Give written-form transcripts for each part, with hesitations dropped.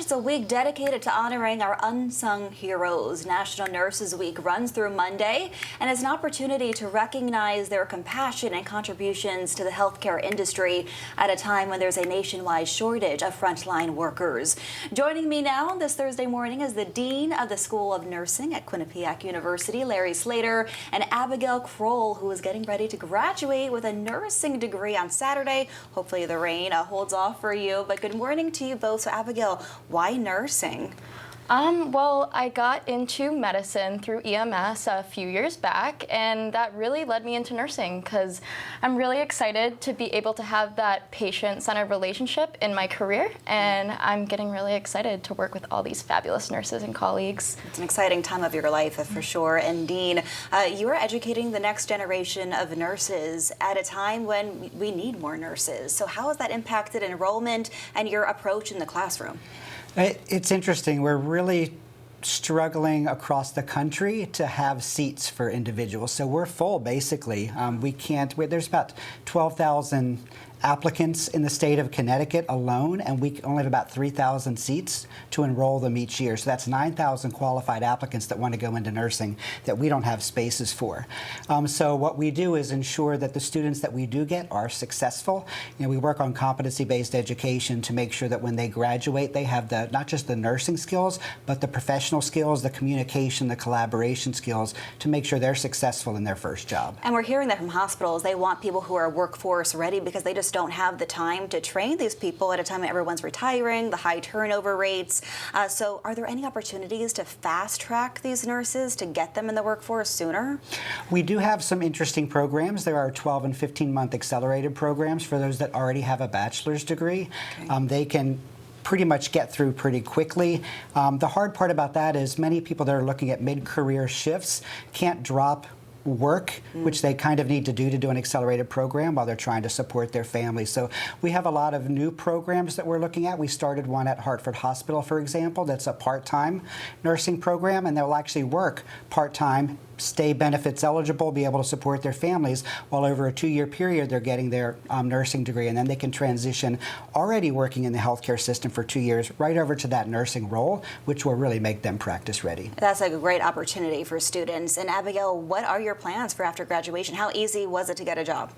It's a week dedicated to honoring our unsung heroes. National Nurses Week runs through Monday and is an opportunity to recognize their compassion and contributions to the healthcare industry at a time when there's a nationwide shortage of frontline workers. Joining me now this Thursday morning is the Dean of the School of Nursing at Quinnipiac University, Larry Slater, and Abigail Crowell, who is getting ready to graduate with a nursing degree on Saturday. Hopefully the rain holds off for you, but good morning to you both. So Abigail, why nursing? Well, I got into medicine through EMS a few years back, and that really led me into nursing because I'm really excited to be able to have that patient-centered relationship in my career, and I'm getting really excited to work with all these fabulous nurses and colleagues. It's an exciting time of your life for sure. And Dean, you are educating the next generation of nurses at a time when we need more nurses. So how has that impacted enrollment and your approach in the classroom? It's interesting. We're really struggling across the country to have seats for individuals. So we're full, basically. There's about 12,000 applicants in the state of Connecticut alone, and we only have about 3,000 seats to enroll them each year. So that's 9,000 qualified applicants that want to go into nursing that we don't have spaces for. So what we do is ensure that the students that we do get are successful. We work on competency-based education to make sure that when they graduate, they have not just the nursing skills, but the professional skills, the communication, the collaboration skills to make sure they're successful in their first job. And we're hearing that from hospitals. They want people who are workforce ready because they just don't have the time to train these people at a time when everyone's retiring, the high turnover rates. So are there any opportunities to fast track these nurses to get them in the workforce sooner? We do have some interesting programs. There are 12 and 15-month accelerated programs for those that already have a bachelor's degree. Okay. They can pretty much get through pretty quickly. The hard part about that is many people that are looking at mid-career shifts can't drop work, which they kind of need to do an accelerated program while they're trying to support their families. So we have a lot of new programs that we're looking at. We started one at Hartford Hospital, for example, that's a part-time nursing program, and they'll actually work part-time, stay benefits eligible, be able to support their families, while over a 2-year period they're getting their nursing degree, and then they can transition already working in the healthcare system for 2 years right over to that nursing role, which will really make them practice ready. That's a great opportunity for students. And Abigail, what are your plans for after graduation? How easy was it to get a job?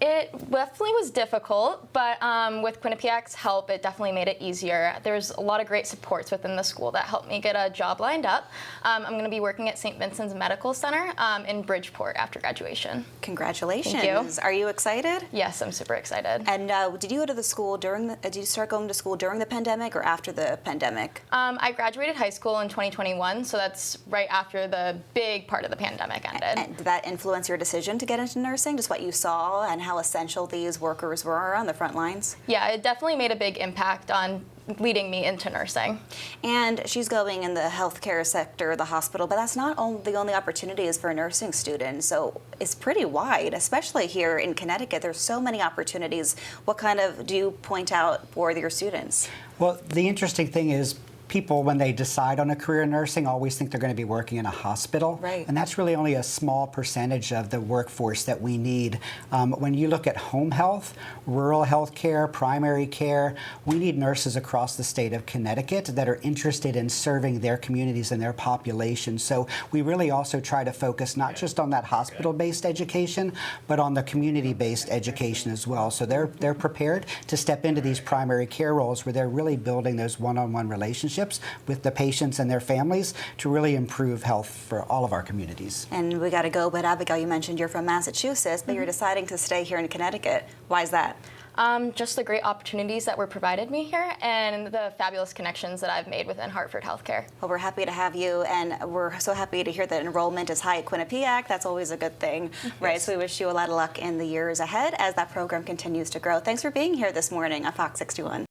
It definitely was difficult, but with Quinnipiac's help, it definitely made it easier. There's a lot of great supports within the school that helped me get a job lined up. I'm going to be working at St. Vincent's Medical Center in Bridgeport after graduation. Congratulations. Thank you. Are you excited? Yes, I'm super excited. And did you go to the school did you start going to school during the pandemic or after the pandemic? I graduated high school in 2021, so that's right after the big part of the pandemic ended. And did that influence your decision to get into nursing, just what you saw and how essential these workers were on the front lines? Yeah, it definitely made a big impact on leading me into nursing. And she's going in the healthcare sector, the hospital, but that's not the only opportunities for nursing students. So it's pretty wide, especially here in Connecticut. There's so many opportunities. What kind of do you point out for your students? Well, the interesting thing is people, when they decide on a career in nursing, always think they're going to be working in a hospital. Right. And that's really only a small percentage of the workforce that we need. When you look at home health, rural health care, primary care, we need nurses across the state of Connecticut that are interested in serving their communities and their population. So we really also try to focus not just on that hospital-based education, but on the community-based education as well. So they're prepared to step into these primary care roles where they're really building those one-on-one relationships with the patients and their families to really improve health for all of our communities. And we got to go, but Abigail, you mentioned you're from Massachusetts, but you're deciding to stay here in Connecticut. Why is that? Just the great opportunities that were provided me here and the fabulous connections that I've made within Hartford Healthcare. Well, we're happy to have you, and we're so happy to hear that enrollment is high at Quinnipiac. That's always a good thing, right? So we wish you a lot of luck in the years ahead as that program continues to grow. Thanks for being here this morning on Fox 61.